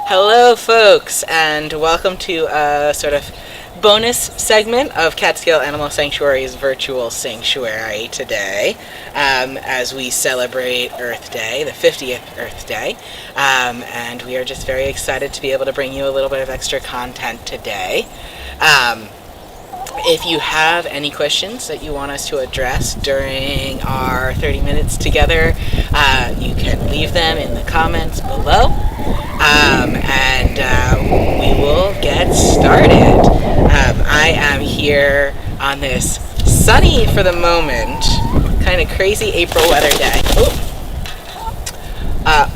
Hello, folks, and welcome to a sort of bonus segment of Catskill Animal Sanctuary's virtual sanctuary today, as we celebrate Earth Day, the 50th Earth Day, and we are just very excited to be able to bring you a little bit of extra content today. If you have any questions that you want us to address during our 30 minutes together, you can leave them in the comments below, and we will get started. I am here on this sunny, for the moment, kind of crazy April weather day.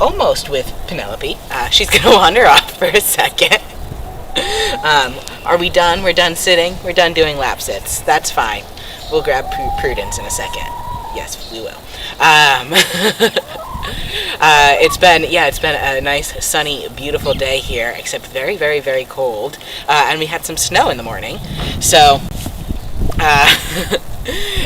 Almost with Penelope. She's going to wander off for a second. Are we done? We're done sitting. We're done doing lap sits. That's fine. We'll grab Prudence in a second. Yes, we will. It's been a nice, sunny, beautiful day here, except very, very, very cold. And we had some snow in the morning. So,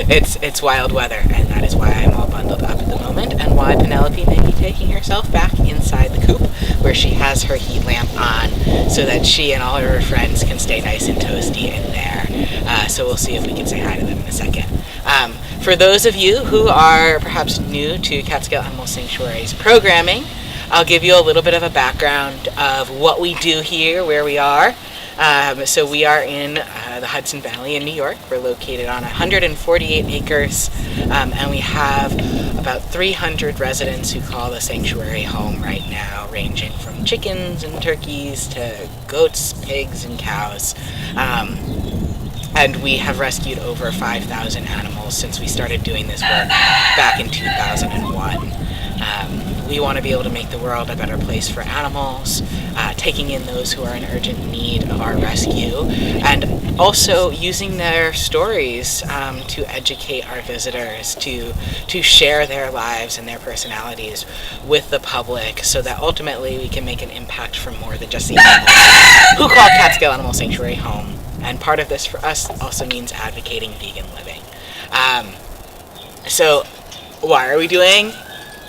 it's wild weather, and that is why I'm all bundled up at the moment, and why Penelope may be taking herself back inside the coop, where she has her heat lamp on, so that she and all of her friends can stay nice and toasty in there. So we'll see if we can say hi to them in a second. For those of you who are perhaps new to Catskill Animal Sanctuary's programming, I'll give you a little bit of a background of what we do here, where we are. So we are in the Hudson Valley in New York. We're located on 148 acres, and we have about 300 residents who call the sanctuary home right now, ranging from chickens and turkeys to goats, pigs, and cows. And we have rescued over 5,000 animals since we started doing this work back in 2001. We want to be able to make the world a better place for animals, taking in those who are in urgent need of our rescue, and also using their stories to educate our visitors, to share their lives and their personalities with the public, so that ultimately we can make an impact for more than just the animals who call Catskill Animal Sanctuary home. And part of this for us also means advocating vegan living. So why are we doing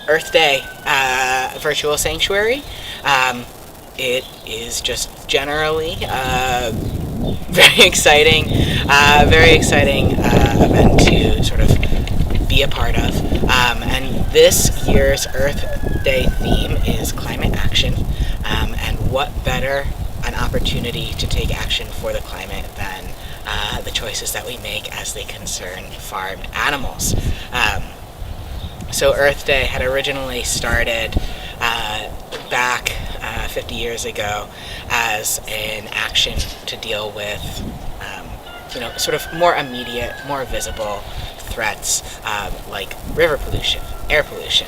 Earth Day virtual sanctuary? It is just generally very exciting event to sort of be a part of. And this year's Earth Day theme is climate action. And what better an opportunity to take action for the climate than the choices that we make as they concern farm animals. So Earth Day had originally started back 50 years ago as an action to deal with, sort of more immediate, more visible threats like river pollution, air pollution.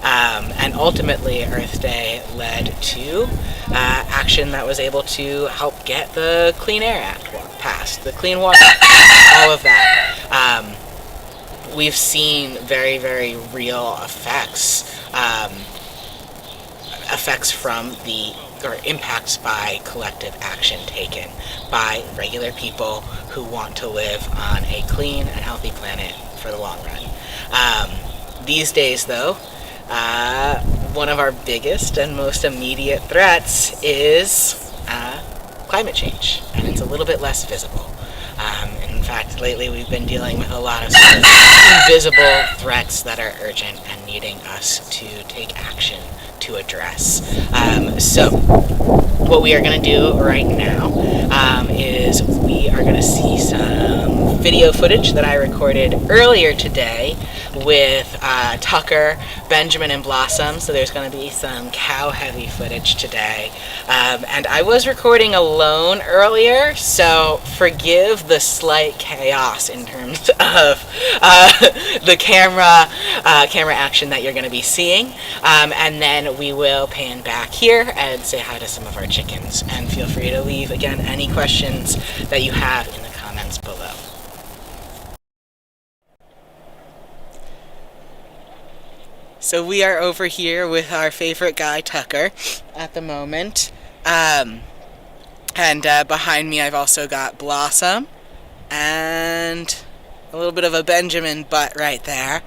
And ultimately, Earth Day led to action that was able to help get the Clean Air Act passed, the Clean Water Act, all of that. We've seen very, very real effects from or impacts by collective action taken by regular people who want to live on a clean and healthy planet for the long run. These days, though, one of our biggest and most immediate threats is climate change, and it's a little bit less visible. In fact, lately we've been dealing with a lot of sort of invisible threats that are urgent and needing us to take action to address. So what we are going to do right now is we are going to see some video footage that I recorded earlier today with Tucker, Benjamin, and Blossom. So there's going to be some cow-heavy footage today. And I was recording alone earlier, so forgive the slight chaos in terms of the camera action that you're going to be seeing. And then we will pan back here and say hi to some of our chickens. And feel free to leave, again, any questions that you have in the comments below. So we are over here with our favorite guy, Tucker, at the moment. And behind me I've also got Blossom and a little bit of a Benjamin butt right there.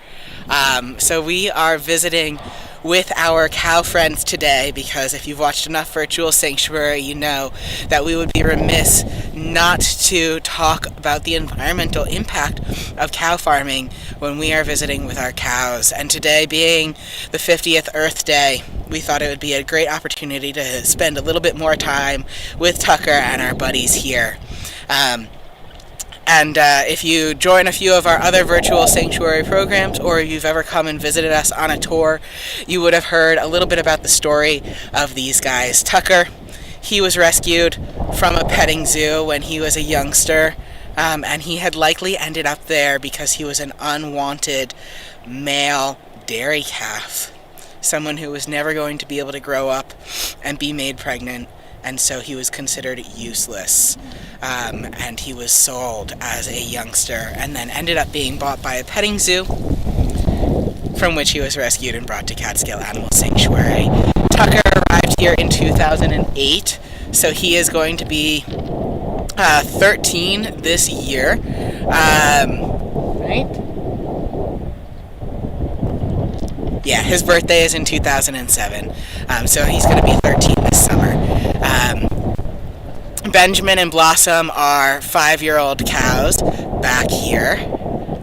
So we are visiting with our cow friends today, because if you've watched enough Virtual Sanctuary, you know that we would be remiss not to talk about the environmental impact of cow farming when we are visiting with our cows. And today being the 50th Earth Day, we thought it would be a great opportunity to spend a little bit more time with Tucker and our buddies here. And if you join a few of our other Virtual Sanctuary programs, or if you've ever come and visited us on a tour, you would have heard a little bit about the story of these guys. Tucker, he was rescued from a petting zoo when he was a youngster, and he had likely ended up there because he was an unwanted male dairy calf, someone who was never going to be able to grow up and be made pregnant, and so he was considered useless. And he was sold as a youngster and then ended up being bought by a petting zoo, from which he was rescued and brought to Catskill Animal Sanctuary. Tucker arrived here in 2008, so he is going to be 13 this year. Right? Yeah, his birthday is in 2007, so he's going to be 13 this summer. Benjamin and Blossom are 5-year-old cows back here.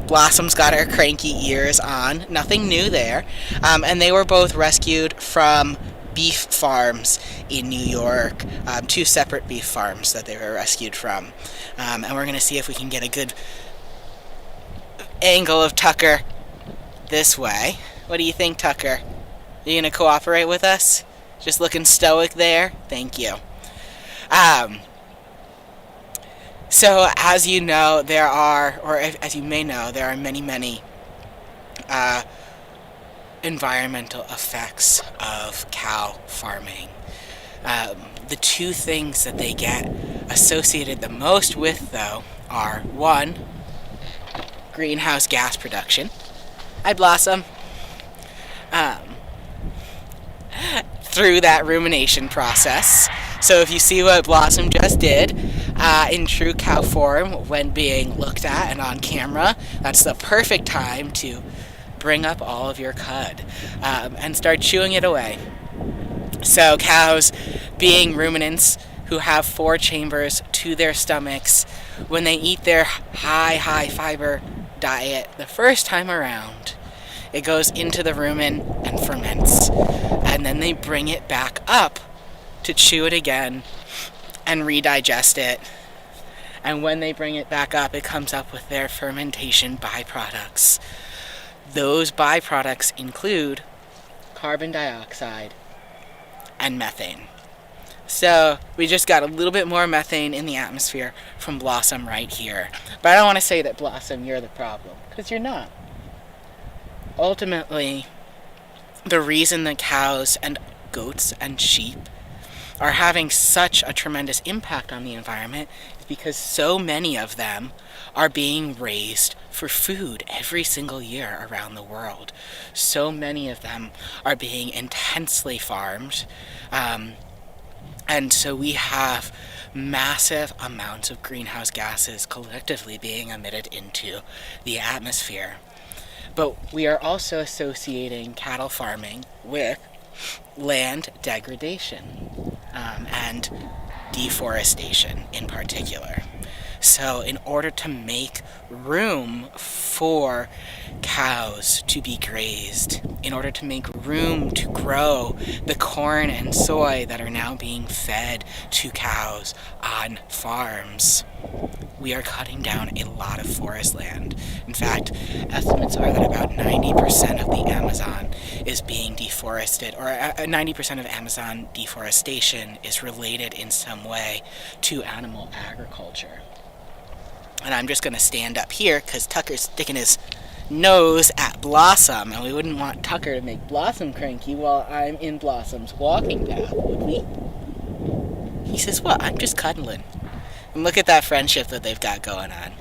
Blossom's got her cranky ears on, nothing new there, and they were both rescued from beef farms in New York, 2 separate beef farms that they were rescued from. And we're going to see if we can get a good angle of Tucker this way. What do you think, Tucker? Are you going to cooperate with us? Just looking stoic there? Thank you. So, as you know, there are, or as you may know, there are many environmental effects of cow farming. The 2 things that they get associated the most with, though, are 1, greenhouse gas production. Hi, Blossom. Through that rumination process. So if you see what Blossom just did, in true cow form, when being looked at and on camera, that's the perfect time to bring up all of your cud and start chewing it away. So cows, being ruminants who have 4 chambers to their stomachs, when they eat their high fiber diet the first time around, it goes into the rumen and ferments, and then they bring it back up to chew it again and redigest it. And when they bring it back up, it comes up with their fermentation byproducts. Those byproducts include carbon dioxide and methane. So we just got a little bit more methane in the atmosphere from Blossom right here. But I don't want to say that, Blossom, you're the problem, because you're not. Ultimately, the reason that cows and goats and sheep are having such a tremendous impact on the environment is because so many of them are being raised for food every single year around the world. So many of them are being intensely farmed, and so we have massive amounts of greenhouse gases collectively being emitted into the atmosphere. But we are also associating cattle farming with land degradation and deforestation in particular. So in order to make room for cows to be grazed, in order to make room to grow the corn and soy that are now being fed to cows on farms, we are cutting down a lot of forest land. In fact, estimates are that about 90% of the Amazon is being deforested, or 90% of Amazon deforestation is related in some way to animal agriculture. And I'm just going to stand up here because Tucker's sticking his nose at Blossom, and we wouldn't want Tucker to make Blossom cranky while I'm in Blossom's walking path, would we? He says, "What? I'm just cuddling." And look at that friendship that they've got going on.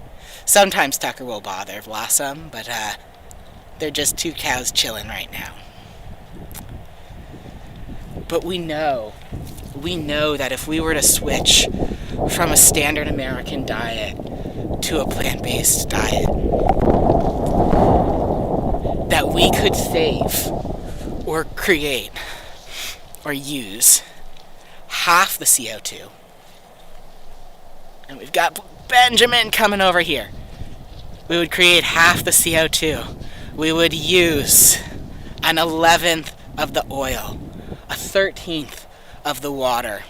Sometimes Tucker will bother Blossom, but they're just 2 cows chilling right now. But we know that if we were to switch from a standard American diet to a plant-based diet, that we could save or create or use half the CO2. And we've got Benjamin coming over here. We would create half the CO2. We would use an 11th of the oil, a 13th of the water,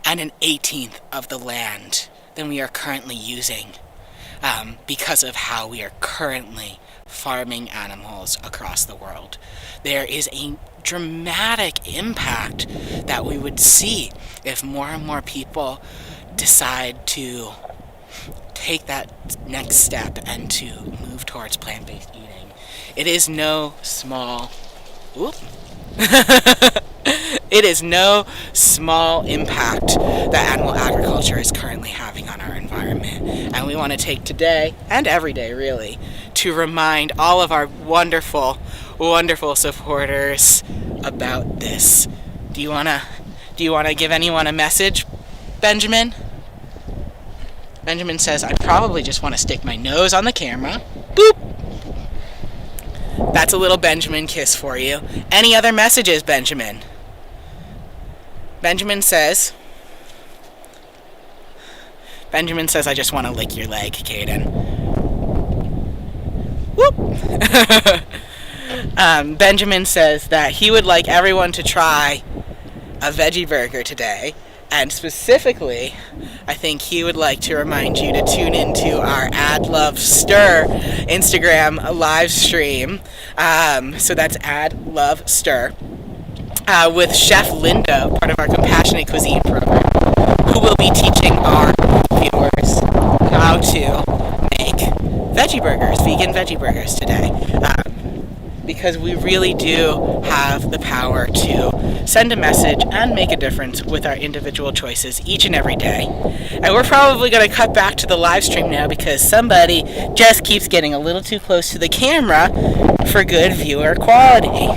and an 18th of the land than we are currently using, because of how we are currently farming animals across the world. There is a dramatic impact that we would see if more and more people decide to take that next step and to move towards plant-based eating. It is no small it is no small impact that animal agriculture is currently having on our environment. And we want to take today, and every day really, to remind all of our wonderful, wonderful supporters about this. Do you wanna give anyone a message, Benjamin? Benjamin says, I probably just want to stick my nose on the camera. Boop! That's a little Benjamin kiss for you. Any other messages, Benjamin? Benjamin says, I just want to lick your leg, Kaden. Whoop! Benjamin says that he would like everyone to try a veggie burger today. And specifically, I think he would like to remind you to tune into our Add Love Stir Instagram live stream. So that's Add Love Stir with Chef Linda, part of our Compassionate Cuisine program, who will be teaching our viewers how to make veggie burgers, vegan veggie burgers today. Because we really do have the power to send a message and make a difference with our individual choices each and every day. And we're probably going to cut back to the live stream now because somebody just keeps getting a little too close to the camera for good viewer quality.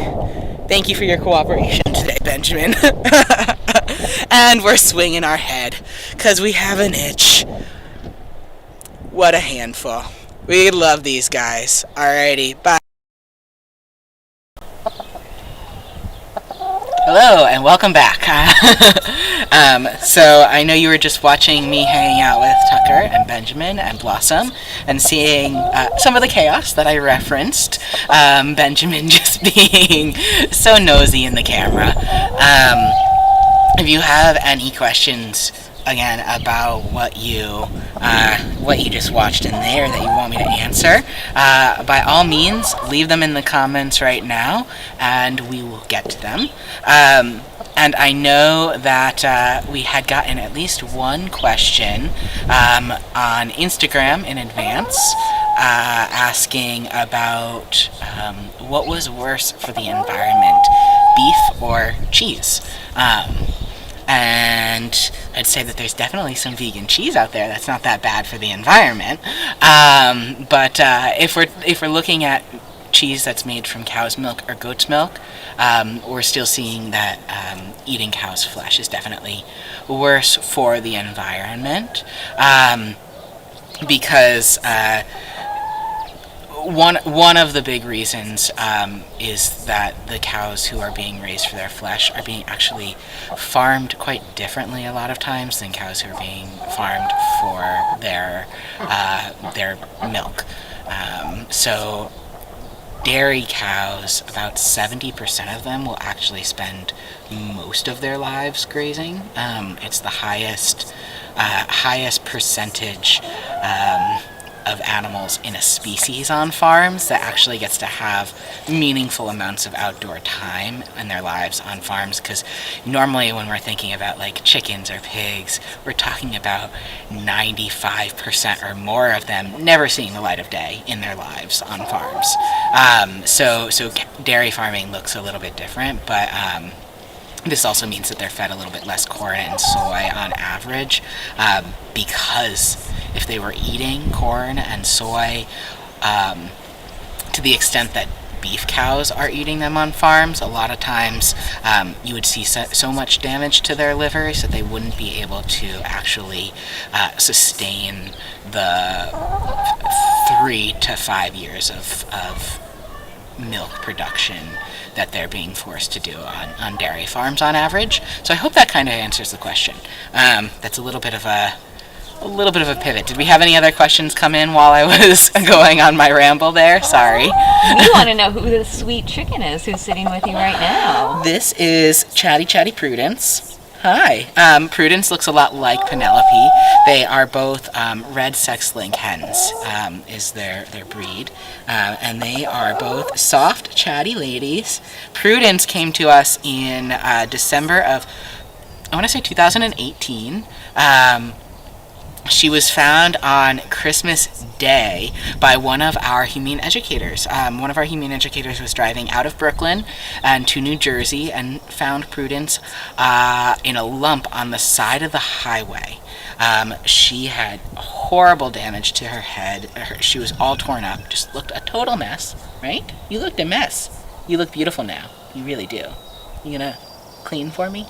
Thank you for your cooperation today, Benjamin. And we're swinging our head because we have an itch. What a handful. We love these guys. Alrighty, bye. Hello and welcome back. So I know you were just watching me hanging out with Tucker and Benjamin and Blossom and seeing some of the chaos that I referenced. Benjamin just being so nosy in the camera. If you have any questions again about what you just watched in there that you want me to answer, by all means leave them in the comments right now and we will get to them. And I know that we had gotten at least one question on Instagram in advance asking about what was worse for the environment, beef or cheese. And I'd say that there's definitely some vegan cheese out there that's not that bad for the environment. But if we're looking at cheese that's made from cow's milk or goat's milk, we're still seeing that eating cow's flesh is definitely worse for the environment, because one of the big reasons is that the cows who are being raised for their flesh are being actually farmed quite differently a lot of times than cows who are being farmed for their milk. So dairy cows, about 70% of them will actually spend most of their lives grazing. It's the highest percentage of animals in a species on farms that actually gets to have meaningful amounts of outdoor time in their lives on farms, because normally when we're thinking about like chickens or pigs, we're talking about 95% or more of them never seeing the light of day in their lives on farms. So dairy farming looks a little bit different, but this also means that they're fed a little bit less corn and soy on average, because if they were eating corn and soy to the extent that beef cows are eating them on farms, a lot of times you would see so much damage to their livers that they wouldn't be able to actually sustain the 3 to 5 years of milk production that they're being forced to do on dairy farms on average. So I hope that kind of answers the question. That's a little bit of a pivot. Did we have any other questions come in while I was going on my ramble there? Sorry. We want to know who the sweet chicken is who's sitting with you right now. This is Chatty Prudence. Hi. Prudence looks a lot like Penelope. They are both red sex-link hens, is their breed. And they are both soft, chatty ladies. Prudence came to us in December of, I want to say 2018. She was found on Christmas Day by one of our humane educators. One of our humane educators was driving out of Brooklyn and to New Jersey and found Prudence in a lump on the side of the highway. She had horrible damage to her head. She was all torn up, just looked a total mess, right? You looked a mess. You look beautiful now. You really do. You gonna clean for me?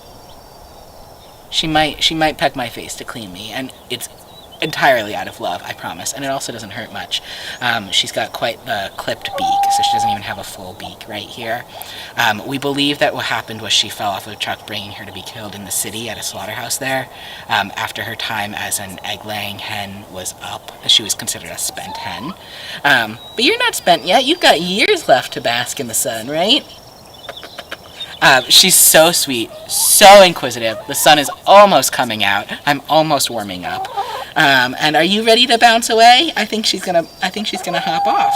She might peck my face to clean me, and it's entirely out of love, I promise, and it also doesn't hurt much. She's got quite the clipped beak, so she doesn't even have a full beak right here. We believe that what happened was she fell off of a truck bringing her to be killed in the city at a slaughterhouse there. After her time as an egg-laying hen was up, she was considered a spent hen. But you're not spent yet. You've got years left to bask in the sun, right? She's so sweet, so inquisitive. The sun is almost coming out. I'm almost warming up. And are you ready to bounce away? I think she's gonna hop off.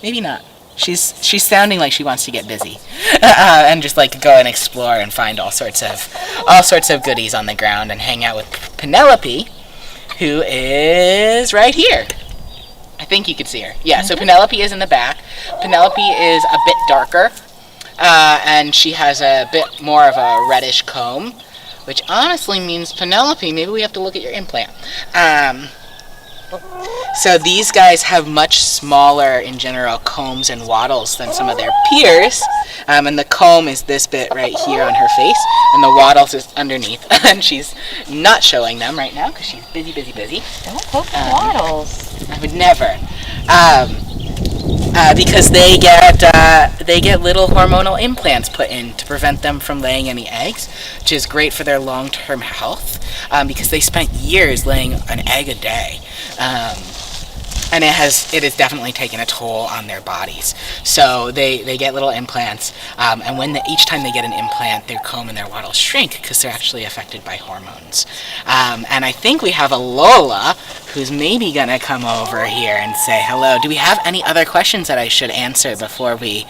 Maybe not. She's sounding like she wants to get busy and just like go and explore and find all sorts of goodies on the ground and hang out with Penelope, who is right here. I think you could see her. Yeah. So Penelope is in the back. Penelope is a bit darker. And she has a bit more of a reddish comb, which honestly means, Penelope, maybe we have to look at your implant. So these guys have much smaller, in general, combs and wattles than some of their peers. And the comb is this bit right here on her face, and the wattles is underneath. And she's not showing them right now because she's busy. Don't poke the wattles. I would never. Because they get little hormonal implants put in to prevent them from laying any eggs, which is great for their long-term health, because they spent years laying an egg a day. And it has definitely taken a toll on their bodies. So they get little implants, and each time they get an implant, their comb and their wattles shrink because they're actually affected by hormones. And I think we have a Lola who's maybe gonna come over here and say hello. Do we have any other questions that I should answer before we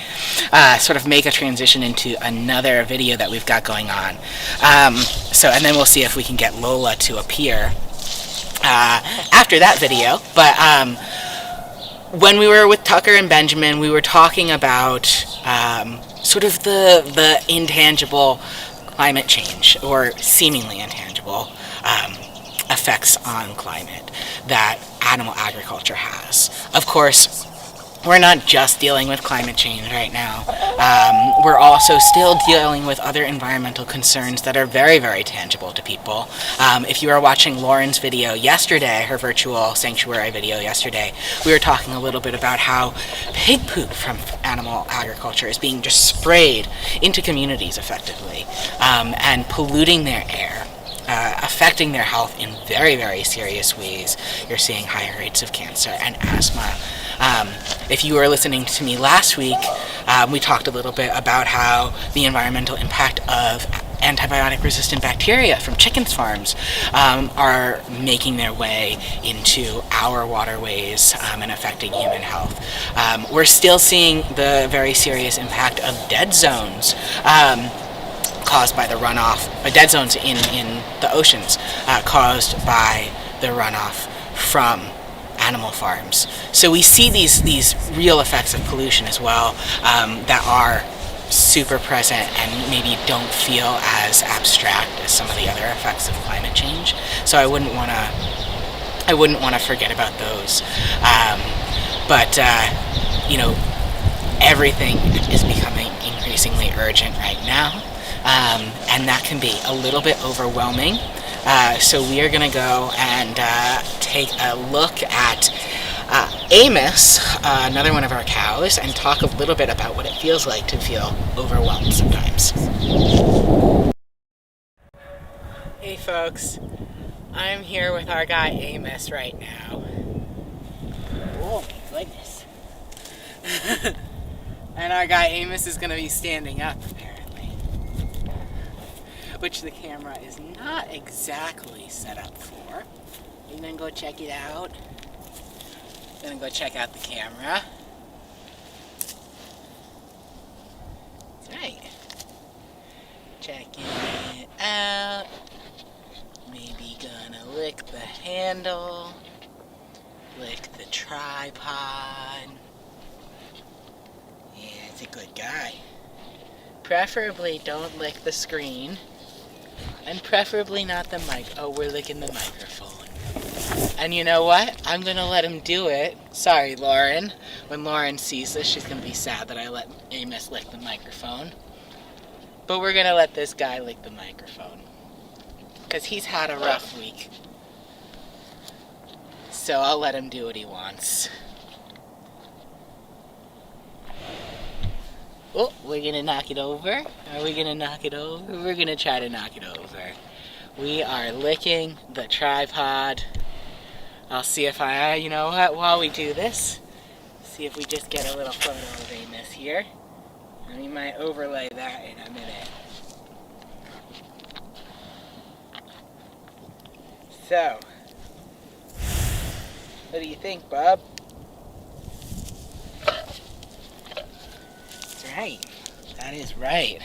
sort of make a transition into another video that we've got going on? And then we'll see if we can get Lola to appear after that video. But when we were with Tucker and Benjamin, we were talking about sort of the intangible climate change, or seemingly intangible effects on climate that animal agriculture has. Of course, we're not just dealing with climate change right now. We're also still dealing with other environmental concerns that are very, very tangible to people. If you were watching Lauren's video yesterday, her virtual sanctuary video yesterday, we were talking a little bit about how pig poop from animal agriculture is being just sprayed into communities effectively, and polluting their air. Affecting their health in very, very serious ways. You're seeing higher rates of cancer and asthma. If you were listening to me last week, we talked a little bit about how the environmental impact of antibiotic-resistant bacteria from chicken farms are making their way into our waterways and affecting human health. We're still seeing the very serious impact of dead zones caused by the runoff, dead zones in the oceans caused by the runoff from animal farms. So we see these real effects of pollution as well that are super present and maybe don't feel as abstract as some of the other effects of climate change. So I wouldn't want to forget about those. But everything is becoming increasingly urgent right now. And that can be a little bit overwhelming. So we are going to go and take a look at Amos, another one of our cows, and talk a little bit about what it feels like to feel overwhelmed sometimes. Hey folks, I'm here with our guy Amos right now. Oh my goodness. And our guy Amos is going to be standing up apparently, which the camera is not exactly set up for. You're going to go check it out. Gonna go check out the camera. That's right. Checking it out. Maybe gonna lick the handle. Lick the tripod. Yeah, it's a good guy. Preferably don't lick the screen. And preferably not the mic. Oh, we're licking the microphone. And you know what? I'm going to let him do it. Sorry, Lauren. When Lauren sees this, she's going to be sad that I let Amos lick the microphone. But we're going to let this guy lick the microphone. Because he's had a rough week. So I'll let him do what he wants. Oh, we're going to knock it over. Are we going to knock it over? We're going to try to knock it over. We are licking the tripod. I'll see if you know what, while we do this, see if we just get a little photo of Amos here. And we might overlay that in a minute. So, what do you think, Bob? That's right. That is right.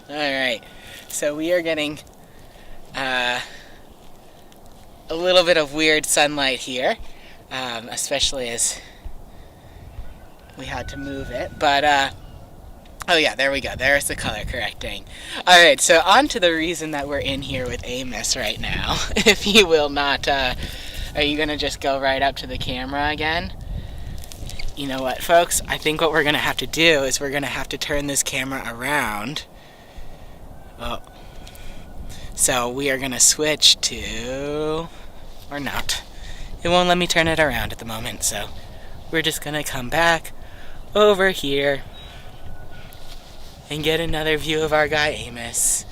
Alright, so we are getting a little bit of weird sunlight here, especially as we had to move it, but oh yeah, there we go, there's the color correcting. Alright, so on to the reason that we're in here with Amos right now. If you will not, are you going to just go right up to the camera again? You know what, folks, I think what we're going to have to do is we're going to have to turn this camera around. Oh. So we are going to switch to, or not. It won't let me turn it around at the moment, so we're just going to come back over here and get another view of our guy Amos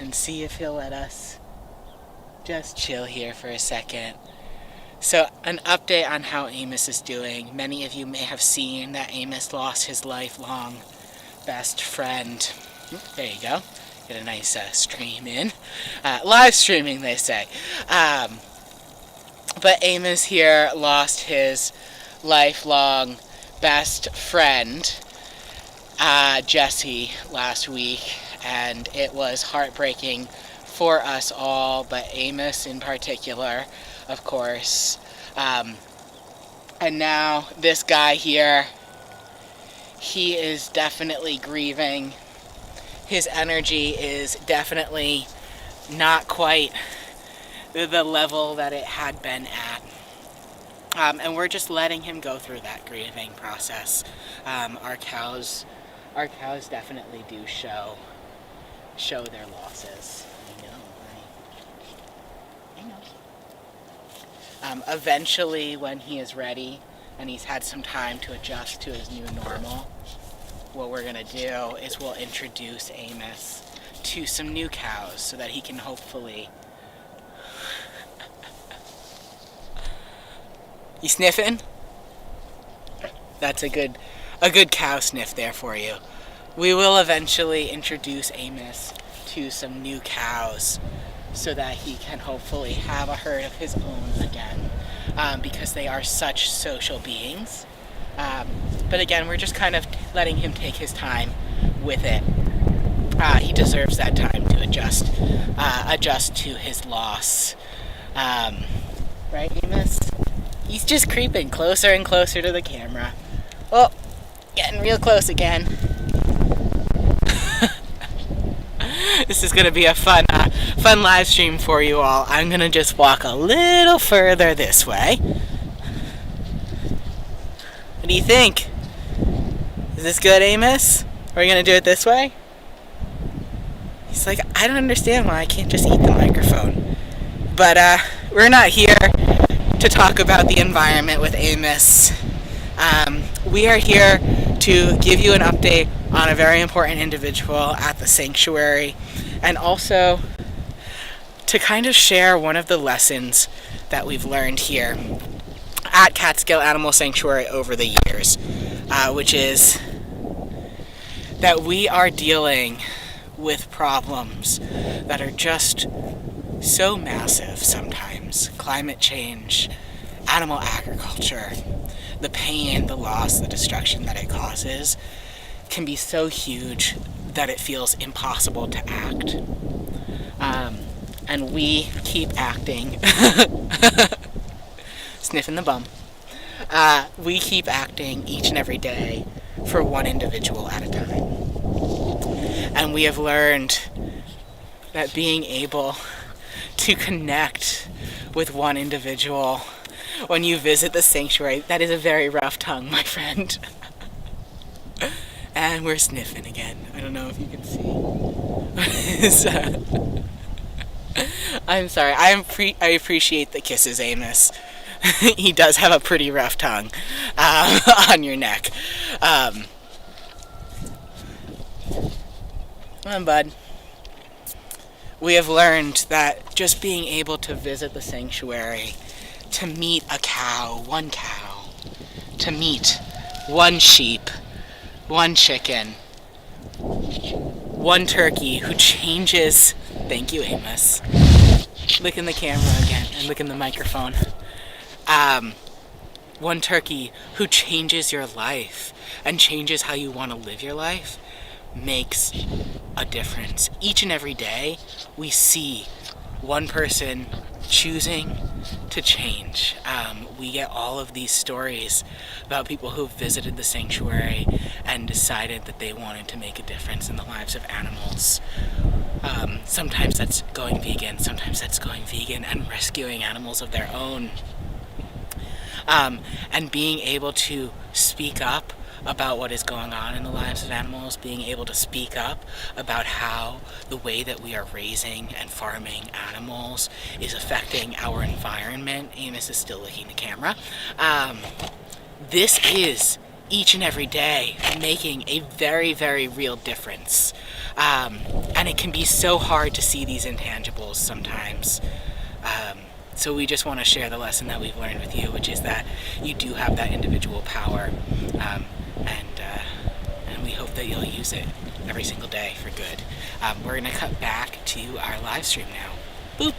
and see if he'll let us just chill here for a second. So an update on how Amos is doing. Many of you may have seen that Amos lost his lifelong best friend. There you go. Get a nice stream in. Live streaming, they say. But Amos here lost his lifelong best friend, Jesse, last week. And it was heartbreaking for us all, but Amos in particular, of course. And now this guy here, he is definitely grieving. His energy is definitely not quite the level that it had been at. And we're just letting him go through that grieving process. Our cows definitely do show their losses. I know. Eventually, when he is ready and he's had some time to adjust to his new normal, what we're going to do is we'll introduce Amos to some new cows so that he can hopefully... You sniffing? That's a good cow sniff there for you. We will eventually introduce Amos to some new cows so that he can hopefully have a herd of his own again, because they are such social beings. But again, we're just kind of letting him take his time with it. He deserves that time to adjust to his loss. Right, Amos? He's just creeping closer and closer to the camera. Oh, getting real close again. This is going to be a fun live stream for you all. I'm going to just walk a little further this way. What do you think? Is this good, Amos? Are we going to do it this way? He's like, I don't understand why I can't just eat the microphone. But we're not here to talk about the environment with Amos. We are here to give you an update on a very important individual at the sanctuary, and also to kind of share one of the lessons that we've learned here at Catskill Animal Sanctuary over the years, which is that we are dealing with problems that are just so massive sometimes. Climate change, animal agriculture, the pain, the loss, the destruction that it causes can be so huge that it feels impossible to act. And we keep acting. Sniffing the bum. We keep acting each and every day for one individual at a time. And we have learned that being able to connect with one individual when you visit the sanctuary, that is a very rough tongue, my friend. And we're sniffing again. I don't know if you can see. I'm sorry. I appreciate the kisses, Amos. He does have a pretty rough tongue on your neck. Come on, bud. We have learned that just being able to visit the sanctuary, to meet a cow, to meet one sheep, one chicken, one turkey who changes... Thank you, Amos. Licking the camera again and licking the microphone. One turkey who changes your life and changes how you want to live your life makes a difference. Each and every day, we see one person choosing to change. We get all of these stories about people who visited the sanctuary and decided that they wanted to make a difference in the lives of animals. Sometimes that's going vegan, sometimes that's going vegan and rescuing animals of their own. And being able to speak up about what is going on in the lives of animals, being able to speak up about how the way that we are raising and farming animals is affecting our environment. Amos is still looking at the camera. This is each and every day making a very, very real difference. And it can be so hard to see these intangibles sometimes. So we just want to share the lesson that we've learned with you, which is that you do have that individual power, and we hope that you'll use it every single day for good. We're going to cut back to our live stream now. Boop!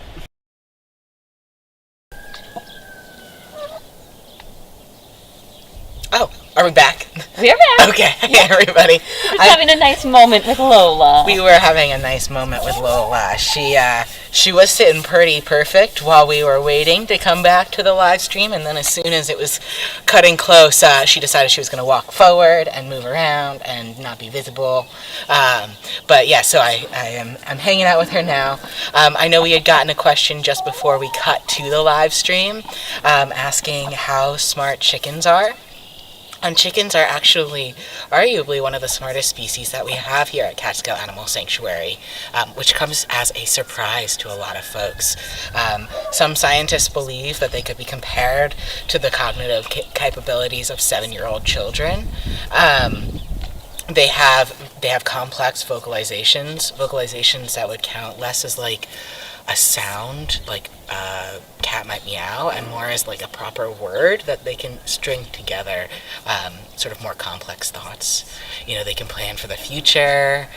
Oh, are we back? We're back. Okay, hey everybody. We're having a nice moment with Lola. We were having a nice moment with Lola. She was sitting pretty perfect while we were waiting to come back to the live stream, and then as soon as it was cutting close, she decided she was going to walk forward and move around and not be visible. But yeah, so I'm hanging out with her now. I know we had gotten a question just before we cut to the live stream, asking how smart chickens are. And chickens are actually arguably one of the smartest species that we have here at Catskill Animal Sanctuary, which comes as a surprise to a lot of folks. Some scientists believe that they could be compared to the cognitive capabilities of 7-year-old children. They have complex vocalizations that would count less as like a sound, like cat might meow, and more as like a proper word that they can string together, sort of more complex thoughts. You know, they can plan for the future,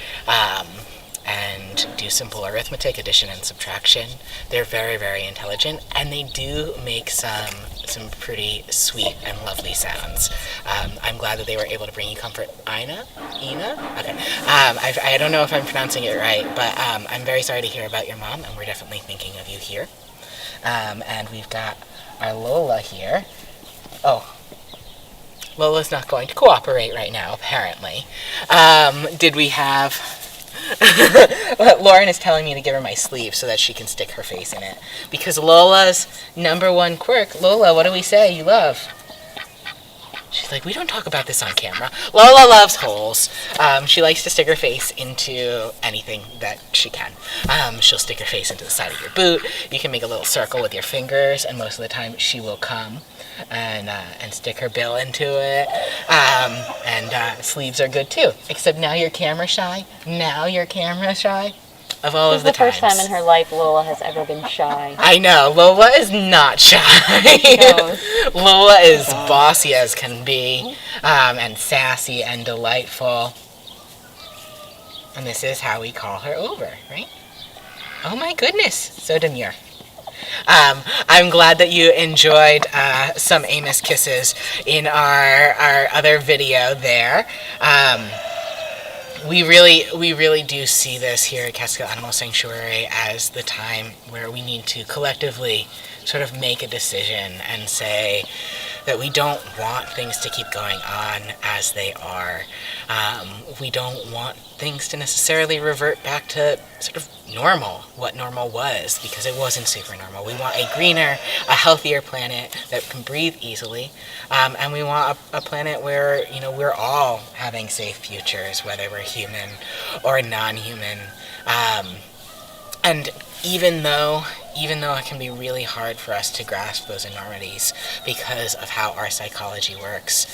and do simple arithmetic, addition and subtraction. They're very, very intelligent, and they do make some pretty sweet and lovely sounds. I'm glad that they were able to bring you comfort. Ina? Okay. I don't know if I'm pronouncing it right, but I'm very sorry to hear about your mom, and we're definitely thinking of you here. And we've got our Lola here. Oh, Lola's not going to cooperate right now, apparently. Did we have... Lauren is telling me to give her my sleeve so that she can stick her face in it. Because Lola's number one quirk... Lola, what do we say you love? She's like, we don't talk about this on camera. Lola loves holes. She likes to stick her face into anything that she can. She'll stick her face into the side of your boot. You can make a little circle with your fingers, and most of the time she will come and stick her bill into it. Sleeves are good too. Except now you're camera shy. Of all This of the is the first times. time in her life Lola has ever been shy. I know, Lola is not shy. knows. Lola is bossy as can be, and sassy and delightful. And this is how we call her over, right? Oh my goodness, so demure. I'm glad that you enjoyed some Amos kisses in our other video there. We really do see this here at Catskill Animal Sanctuary as the time where we need to collectively sort of make a decision and say that we don't want things to keep going on as they are. We don't want things to necessarily revert back to sort of normal, what normal was, because it wasn't super normal. We want a greener, a healthier planet that can breathe easily, and we want a planet where, we're all having safe futures, whether we're human or non-human. And even though it can be really hard for us to grasp those enormities because of how our psychology works,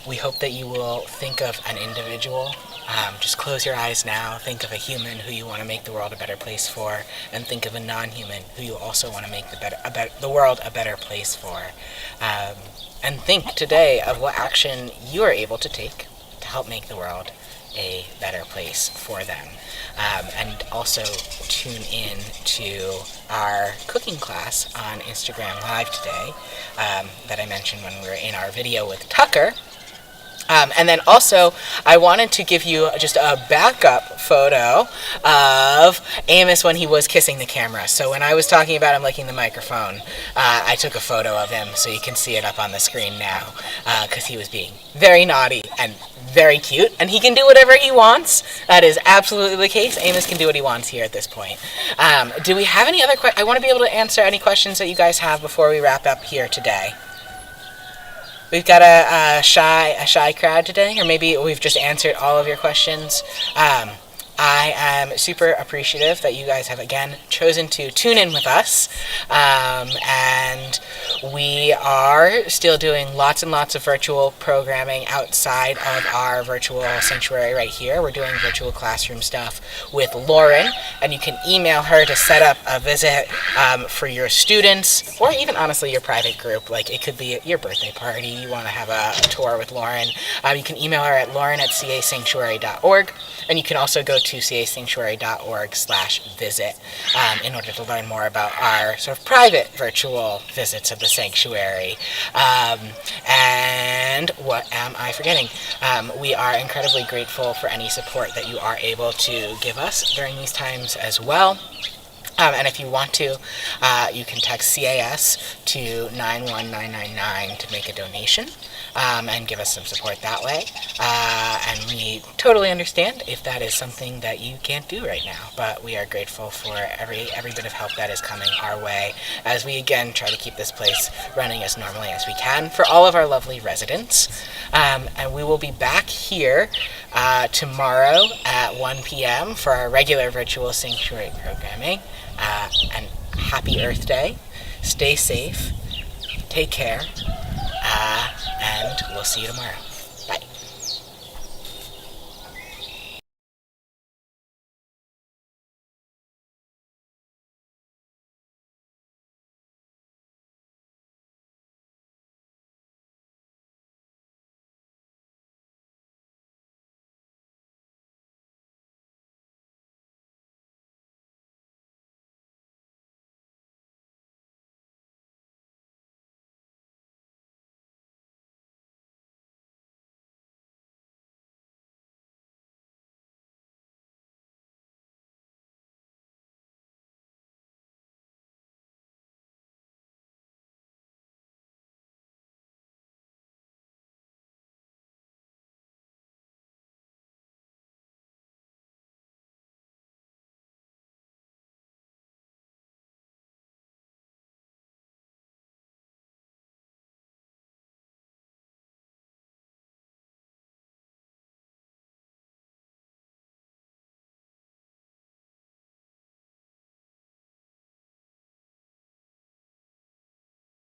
we hope that you will think of an individual. Just close your eyes now. Think of a human who you want to make the world a better place for, and think of a non-human who you also want to make the world a better place for. And think today of what action you are able to take to help make the world a better place for them. And also tune in to our cooking class on Instagram Live today that I mentioned when we were in our video with Tucker. And then also, I wanted to give you just a backup photo of Amos when he was kissing the camera. So when I was talking about him licking the microphone, I took a photo of him so you can see it up on the screen now, because he was being very naughty and very cute, and he can do whatever he wants. That is absolutely the case. Amos can do what he wants here at this point. Do we have any other questions? I want to be able to answer any questions that you guys have before we wrap up here today. We've got a shy crowd today, or maybe we've just answered all of your questions. I am super appreciative that you guys have again chosen to tune in with us, and we are still doing lots and lots of virtual programming outside of our virtual sanctuary right here. We're doing virtual classroom stuff with Lauren, and you can email her to set up a visit for your students, or even honestly your private group. Like, it could be your birthday party, you want to have a tour with Lauren. You can email her at lauren@casanctuary.org, and you can also go to casanctuary.org/visit in order to learn more about our sort of private virtual visits of the sanctuary. And what am I forgetting? We are incredibly grateful for any support that you are able to give us during these times as well. And if you want to, you can text CAS to 91999 to make a donation and give us some support that way. And we totally understand if that is something that you can't do right now. But we are grateful for every bit of help that is coming our way as we again try to keep this place running as normally as we can for all of our lovely residents. And we will be back here tomorrow at 1 p.m. for our regular virtual sanctuary programming. And happy Earth Day. Stay safe. Take care. And we'll see you tomorrow.